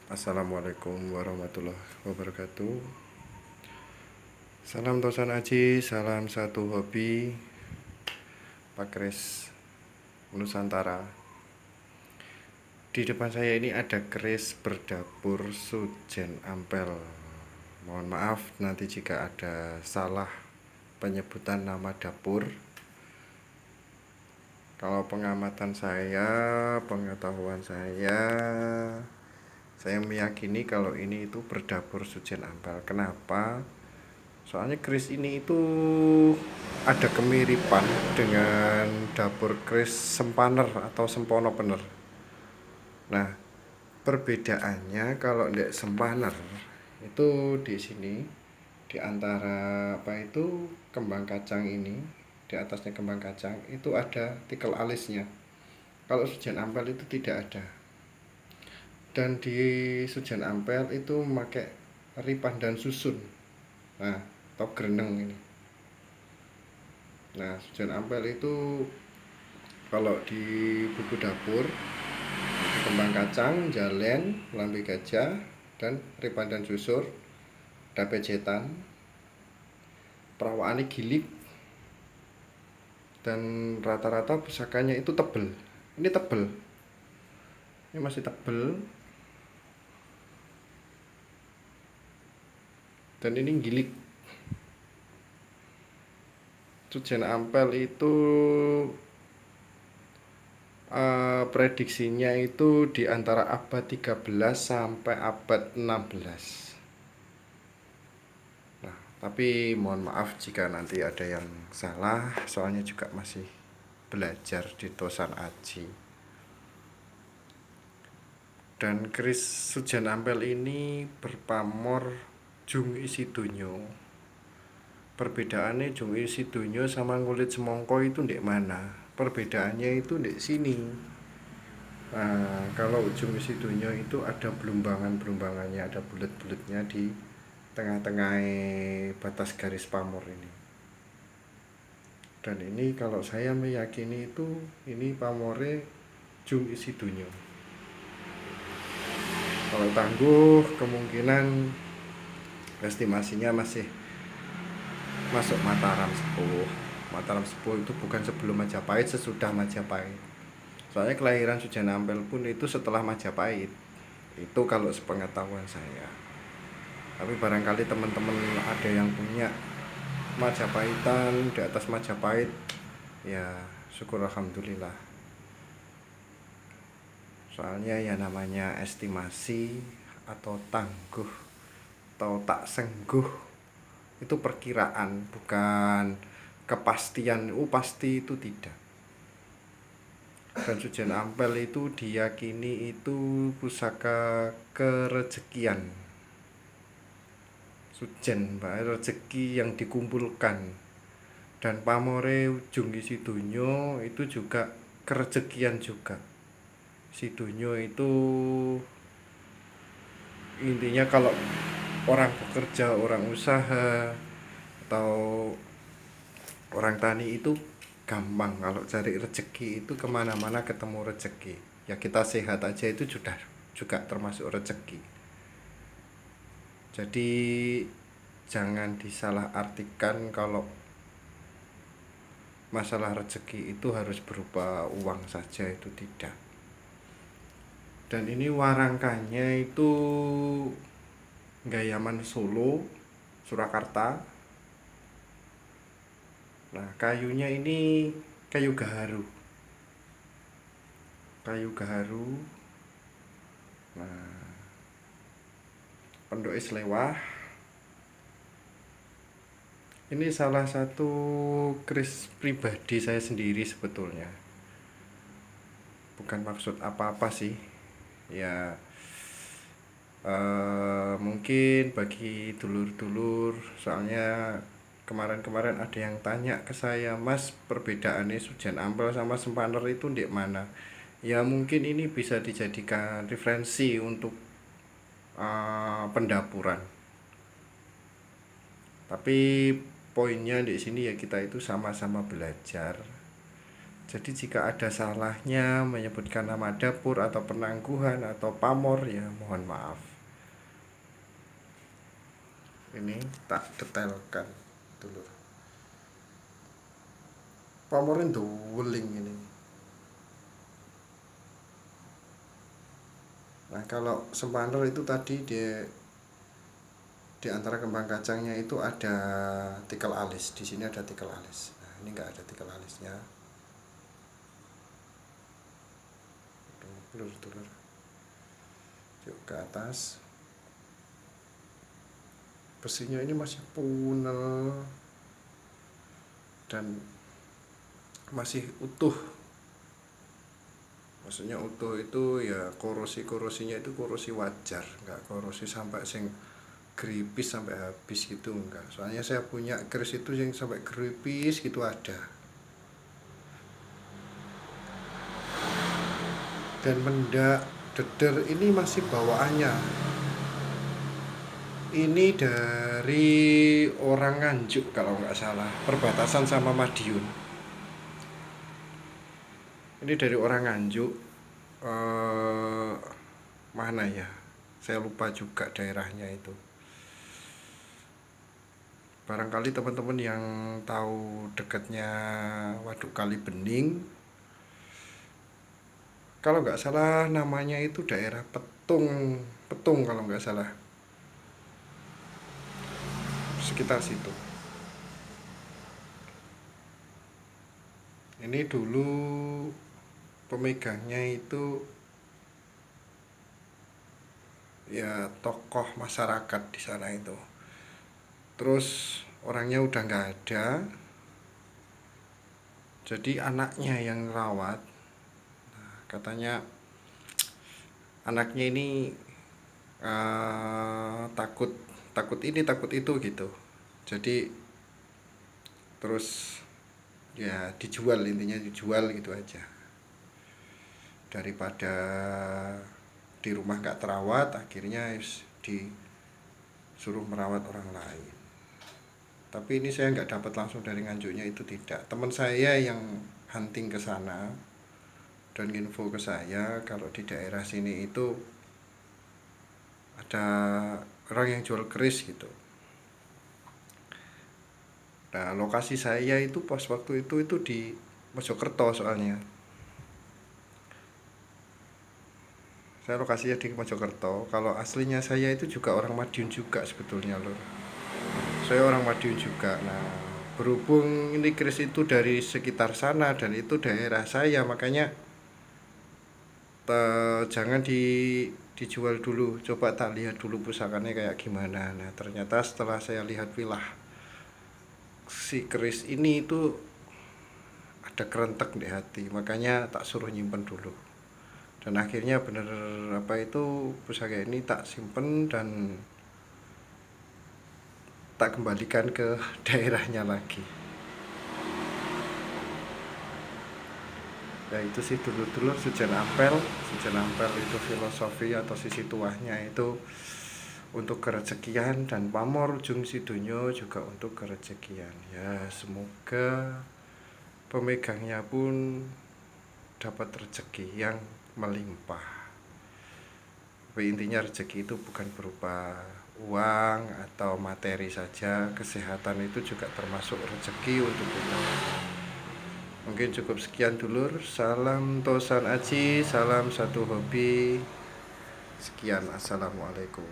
Assalamualaikum warahmatullahi wabarakatuh. Salam Tosan Aji, salam satu hobi, Pak Kris Nusantara. Di depan saya ini ada keris berdapur Sujen Ampel. Mohon maaf nanti jika ada salah penyebutan nama dapur. Kalau pengamatan saya, pengetahuan saya meyakini kalau ini itu berdapur Sujen Ampel. Kenapa? Soalnya keris ini itu ada kemiripan dengan dapur keris Sempaner atau Sempono Pener. Nah, perbedaannya kalau di Sempaner itu di sini di antara kembang kacang ini, di atasnya kembang kacang itu ada tikel alisnya. Kalau Sujen Ampel itu tidak ada. Dan di Sujen Ampel itu memakai ripan dan susun. Nah, atau greneng ini. Nah, Sujen Ampel itu kalau di buku dapur itu kembang kacang, jalen, lambe gajah, dan ripan dan susur, dapejetan, perawaannya gilik, dan rata-rata pusakanya itu tebel. Ini tebel, ini masih tebel, dan ini gilik. Sujen Ampel itu prediksinya itu di antara abad 13 sampai abad 16. Nah, tapi mohon maaf jika nanti ada yang salah, soalnya juga masih belajar di Tosan Aji. Dan keris Sujen Ampel ini berpamor Jung Isi Dunyo. Perbedaannya Jung Isi Dunyo sama Ngulit Semongko itu ndek mana? Perbedaannya itu ndek sini. Nah, kalau Jung Isi Dunyo itu ada belumbangan-belumbangannya, ada bulat-bulatnya di tengah-tengah batas garis pamor ini. Dan ini kalau saya meyakini itu ini pamore Jung Isi Dunyo. Kalau tangguh kemungkinan estimasinya masih masuk Mataram Sepuh. Mataram Sepuh itu bukan sebelum Majapahit, sesudah Majapahit. Soalnya kelahiran Sujen Ampel pun itu setelah Majapahit. Itu kalau sepengetahuan saya. Tapi barangkali teman-teman ada yang punya Majapahitan di atas Majapahit, ya syukur alhamdulillah. Soalnya ya namanya estimasi atau tangguh atau tak sengguh itu perkiraan, bukan kepastian. Pasti itu tidak. Dan Sujen Ampel itu diyakini itu pusaka kerejekian. Sujen, rezeki yang dikumpulkan. Dan pamore Jung Isi Dunyo itu juga kerejekian juga. Sidunyo itu intinya kalau orang bekerja, orang usaha, atau orang tani itu gampang kalau cari rezeki itu kemana-mana ketemu rezeki. Ya kita sehat aja itu juga termasuk rezeki. Jadi jangan disalah artikan kalau masalah rezeki itu harus berupa uang saja, itu tidak. Dan ini warangkanya itu Gayaman Solo, Surakarta. Nah, kayunya ini kayu gaharu. Kayu gaharu. Nah, Pendoke Slewah. Ini salah satu keris pribadi saya sendiri sebetulnya. Bukan maksud apa-apa sih. Ya mungkin bagi dulur-dulur, soalnya kemarin-kemarin ada yang tanya ke saya, Mas, perbedaannya Sujen Ampel sama Sempaner itu di mana? Ya mungkin ini bisa dijadikan referensi untuk pendapuran. Tapi poinnya di sini ya kita itu sama-sama belajar. Jadi jika ada salahnya menyebutkan nama dapur atau penangguhan atau pamor, ya mohon maaf. Ini tak detailkan dulu. Pamorin duweling ini. Nah, kalau sempaner itu tadi di antara kembang kacangnya itu ada tikel alis. Di sini ada tikel alis. Nah, ini enggak ada tikel alisnya. Blur. Yuk ke atas. Besinya ini masih punel dan masih utuh. Maksudnya utuh itu ya korosi-korosinya itu korosi wajar, nggak korosi sampai sing gripis sampai habis gitu enggak. Soalnya saya punya keris itu yang sampai gripis gitu ada. Dan mendak deder ini masih bawaannya. Ini dari orang Nganjuk kalau nggak salah, perbatasan sama Madiun. Ini dari orang Nganjuk, mana ya, saya lupa juga daerahnya itu. Barangkali teman-teman yang tahu dekatnya Waduk Kali Bening, kalau nggak salah namanya itu daerah Petung kalau nggak salah, sekitar situ. Ini dulu pemegangnya itu ya tokoh masyarakat di sana itu. Terus orangnya udah nggak ada, jadi anaknya yang rawat. Nah, katanya anaknya ini takut ini takut itu gitu. Jadi terus ya dijual, intinya dijual gitu aja, daripada di rumah nggak terawat, akhirnya disuruh merawat orang lain. Tapi ini saya nggak dapat langsung dari Nganjuknya, itu tidak, teman saya yang hunting ke sana dan info ke saya kalau di daerah sini itu ada orang yang jual keris gitu. Nah, lokasi saya itu pas waktu itu di Mojokerto soalnya. Saya lokasinya di Mojokerto. Kalau aslinya saya itu juga orang Madiun juga sebetulnya lor. Saya orang Madiun juga. Nah, berhubung ini keris itu dari sekitar sana dan itu daerah saya, makanya jangan dijual dulu. Coba tak lihat dulu pusakanya kayak gimana. Nah, ternyata setelah saya lihat wilah si keris ini itu ada kerentek di hati, makanya tak suruh nyimpen dulu. Dan akhirnya bener apa itu pusaka ini tak simpen dan tak kembalikan ke daerahnya lagi. Ya itu sih dulu-dulu Sujen Ampel. Sujen Ampel itu filosofi atau sisi tuahnya itu untuk kerezekian, dan pamor ujung sidonyo juga untuk kerezekian. Ya semoga pemegangnya pun dapat rezeki yang melimpah. Tapi intinya rezeki itu bukan berupa uang atau materi saja, kesehatan itu juga termasuk rezeki untuk kita. Mungkin cukup sekian dulur. Salam Tosan Aji, salam satu hobi. Sekian, assalamualaikum.